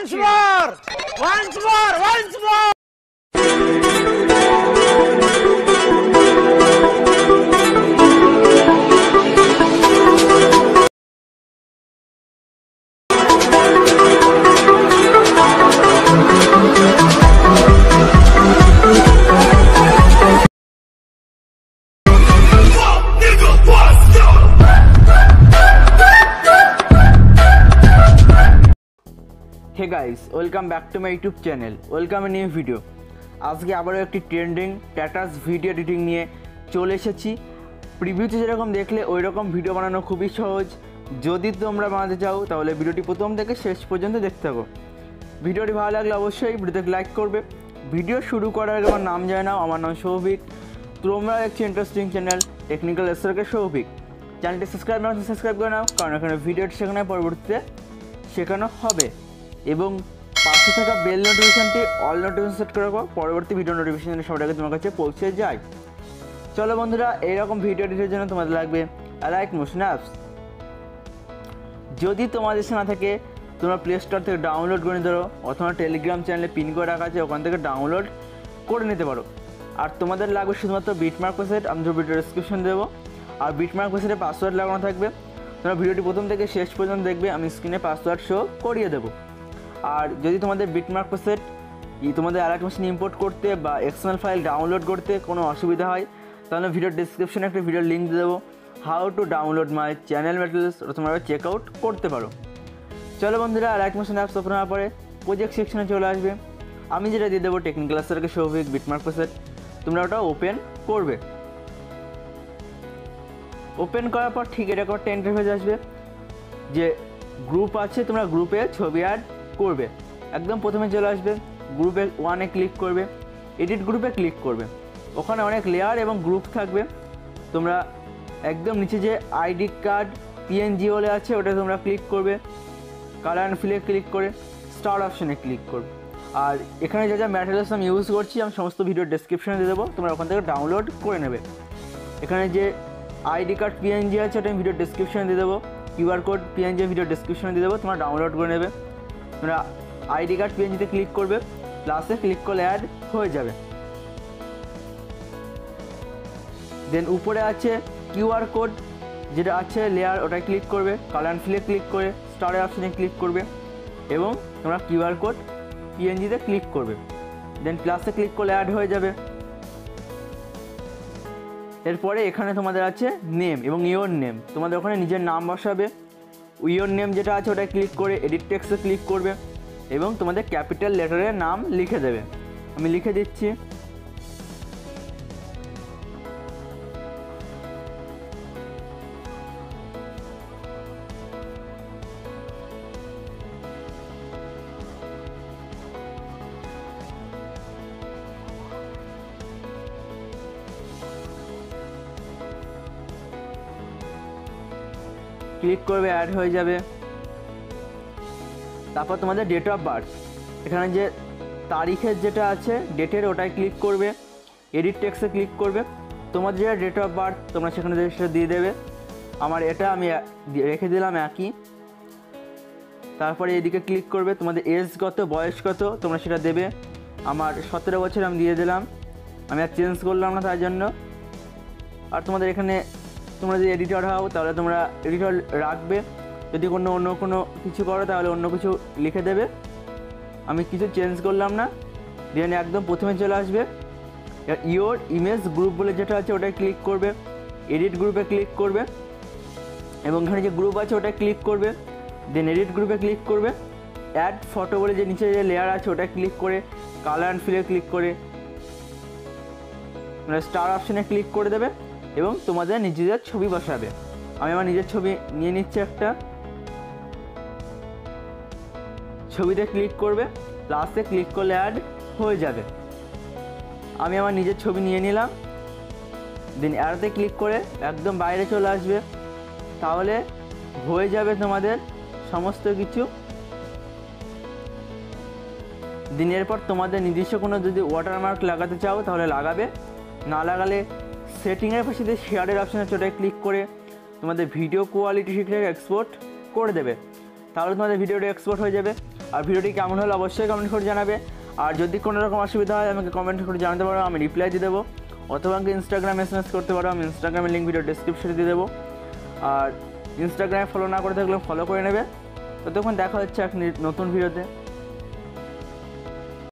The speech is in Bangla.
Once more! Once more! Once more! Hey guys, welcome back to my YouTube channel. Welcome a new video. আজকে আবারও একটি ট্রেন্ডিং স্ট্যাটাস ভিডিও এডিটিং নিয়ে চলে এসেছি। প্রিভিউতে যেরকম দেখলে ওই রকম ভিডিও বানানো খুবই সহজ। যদি তোমরা বানাতে চাও তাহলে ভিডিওটি প্রথম থেকে শেষ পর্যন্ত দেখতে থাকো। ভিডিওটি ভালো লাগলে অবশ্যই ভিডিওতে লাইক করবে। ভিডিও শুরু করার আগে আমার নাম জানাই নাও, আমার নাম সৌভিক। তোমরা দেখছো ইন্টারেস্টিং চ্যানেল টেকনিক্যাল এক্সপার্টের সৌভিক। চ্যানেলটি সাবস্ক্রাইব করে নাও, কারণ এখানে ভিডিওটি শেখানো পরবর্তীতে শেখানো হবে। এবং পাশে থাকা বেল নোটিফিকেশনটি অল নোটিফিকেশন সেট করে রাখো, পরবর্তী ভিডিও নোটিফিকেশন সবার আগে তোমার কাছে পৌঁছে যায়। চলো বন্ধুরা, এইরকম ভিডিও এডিটের জন্য তোমাদের লাগবে alight মোশন অ্যাপস। যদি তোমাদের না থাকে তোমরা প্লে স্টোর থেকে ডাউনলোড করে নিতে পারো, অথবা টেলিগ্রাম চ্যানেলে পিন করে রাখা আছে, ওখান থেকে ডাউনলোড করে নিতে পারো। আর তোমাদের লাগবে শুধুমাত্র বিটমার্ক প্রেসেট, আমি তো ভিডিও ডেসক্রিপশন দেবো। আর বিটমার্ক প্রেসেটে পাসওয়ার্ড লাগানো থাকবে। তোমরা ভিডিওটি প্রথম থেকে শেষ পর্যন্ত দেখবে, আমি স্ক্রিনে পাসওয়ার্ড শো করিয়ে দেবো। আর যদি তোমাদের বিটমার্ক প্রেসেট তোমাদের alight মোশন ইম্পোর্ট করতে বা এক্সএমএল ফাইল ডাউনলোড করতে কোনো অসুবিধা হয়, তাহলে ভিডিওর ডেসক্রিপশনে একটা ভিডিওর লিঙ্ক দিয়ে দেবো, how to download my channel materials, ওটা তোমরা চেক আউট করতে পারো। চলো বন্ধুরা, alight মোশন অ্যাপস ওপেন হওয়ার পরে প্রজেক্ট সেকশনে চলে আসবে। আমি যেটা দিয়ে দেবো টেকনিক্যাল এক্সপার্টের সৌভিক বিটমার্ক প্রেসেট, তোমরা ওটা ওপেন করবে। ওপেন করার পর ঠিক এরকম একটা ইন্টারফেস আসবে, যে গ্রুপ আছে, তোমরা গ্রুপে ছবি অ্যাড করবে। একদম প্রথমে চলে আসবে, গ্রুপে 1-এ ক্লিক করবে, এডিট গ্রুপে ক্লিক করবে। ওখানে অনেক লেয়ার এবং গ্রুপ থাকবে। তোমরা একদম নিচে যে আইডি কার্ড পিএনজি বলে আছে ওটা তোমরা ক্লিক করবে, কালার অ্যান্ড ফিলে ক্লিক করে স্টার অপশনে ক্লিক করবে। আর এখানে যা যা ম্যাটেরিয়ালস আমি ইউজ করছি আমি সমস্ত ভিডিও ডেসক্রিপশনে দিয়ে দেবো, তোমরা ওখান থেকে ডাউনলোড করে নেবে। এখানে যে আইডি কার্ড পিএনজি আছে ওটা আমি ভিডিও ডেসক্রিপশনে দিয়ে দেবো, কিউআর কোড পিএনজি ভিডিও ডেসক্রিপশনে দিয়ে দেবো, তোমরা ডাউনলোড করে নেবে। তোমরা আইডি কার্ড পিএনজিতে ক্লিক করবে, প্লাসে ক্লিক করলে অ্যাড হয়ে যাবে। দেন উপরে আছে কিউআর কোড যেটা আছে লেয়ার, ওটায় ক্লিক করবে, কালার অ্যান্ড ফিলে ক্লিক করে স্টারের অপশনে ক্লিক করবে এবং তোমরা কিউআর কোড পিএনজিতে ক্লিক করবে। দেন প্লাসে ক্লিক করলে অ্যাড হয়ে যাবে। এরপরে এখানে তোমাদের আছে নেম এবং ইয়োর নেম, তোমাদের ওখানে নিজের নাম বসাবে। ইয়োর নেম যেটা আছে ওটায় ক্লিক করে এডিট টেক্সটে ক্লিক করবে এবং তোমাদের ক্যাপিটাল লেটারের নাম লিখে দেবে। আমি লিখে দিচ্ছি। ক্লিক করবে, অ্যাড হয়ে যাবে। তারপর তোমাদের ডেট অফ বার্থ, এখানে যে তারিখের যেটা আছে ডেটের ওটায় ক্লিক করবে, এডিট টেক্সটে ক্লিক করবে। তোমাদের যেটা ডেট অফ বার্থ তোমরা সেখানে সেটা দিয়ে দেবে। আমার এটা আমি রেখে দিলাম একই। তারপরে এদিকে ক্লিক করবে, তোমাদের এজ কত, বয়স কত তোমরা সেটা দেবে। আমার 17 বছর আমি দিয়ে দিলাম, আমি আর চেঞ্জ করলাম না তার জন্য। আর তোমাদের এখানে তোমরা যদি এডিটর হও তাহলে তোমরা এডিটর রাখবে, যদি অন্য কোনো কিছু করো তাহলে অন্য কিছু লিখে দেবে। আমি কিছু চেঞ্জ করলাম না। দেন একদম প্রথমে চলে আসবে, ইয়োর ইমেজ গ্রুপ বলে যেটা আছে ওটায় ক্লিক করবে, এডিট গ্রুপে ক্লিক করবে এবং এখানে যে গ্রুপ আছে ওটায় ক্লিক করবে। দেন এডিট গ্রুপে ক্লিক করবে, অ্যাড ফটো বলে যে নিচে যে লেয়ার আছে ওটায় ক্লিক করে কালার অ্যান্ড ফিলে ক্লিক করে তোমরা স্টার অপশনে ক্লিক করে দেবে এবং তোমাদের নিজেদের ছবি বসাবে। আমি আমার নিজের ছবি নিয়ে নিচ্ছি একটা, ছবিতে ক্লিক করবে, প্লাসে ক্লিক করলে অ্যাড হয়ে যাবে। আমি আমার নিজের ছবি নিয়ে নিলাম। দেন অ্যাডতে ক্লিক করে একদম বাইরে চলে আসবে, তাহলে হয়ে যাবে তোমাদের সমস্ত কিছু। দেন এরপর তোমাদের নিজস্ব কোনো যদি ওয়াটারমার্ক লাগাতে চাও তাহলে লাগাবে, না লাগালে সেটিংয়ের পাশে যে শেয়ারের অপশান আছে ওটায় ক্লিক করে তোমাদের ভিডিও কোয়ালিটি ঠিকঠাক এক্সপোর্ট করে দেবে, তাহলে তোমাদের ভিডিওটা এক্সপোর্ট হয়ে যাবে। আর ভিডিওটি কেমন হলো অবশ্যই কমেন্ট করে জানাবে। আর যদি কোনো রকম অসুবিধা হয় আমাকে কমেন্ট করে জানাতে পারো, আমি রিপ্লাই দিয়ে দেবো। অথবা আমাকে ইনস্টাগ্রামে এসএমএস করতে পারো, আমি ইনস্টাগ্রামের লিঙ্ক ভিডিও ডেসক্রিপশনে দিয়ে দেবো। আর ইনস্টাগ্রামে ফলো না করে থাকলে ফলো করে নেবে। ততক্ষণ দেখা হচ্ছে এক নতুন ভিডিওতে।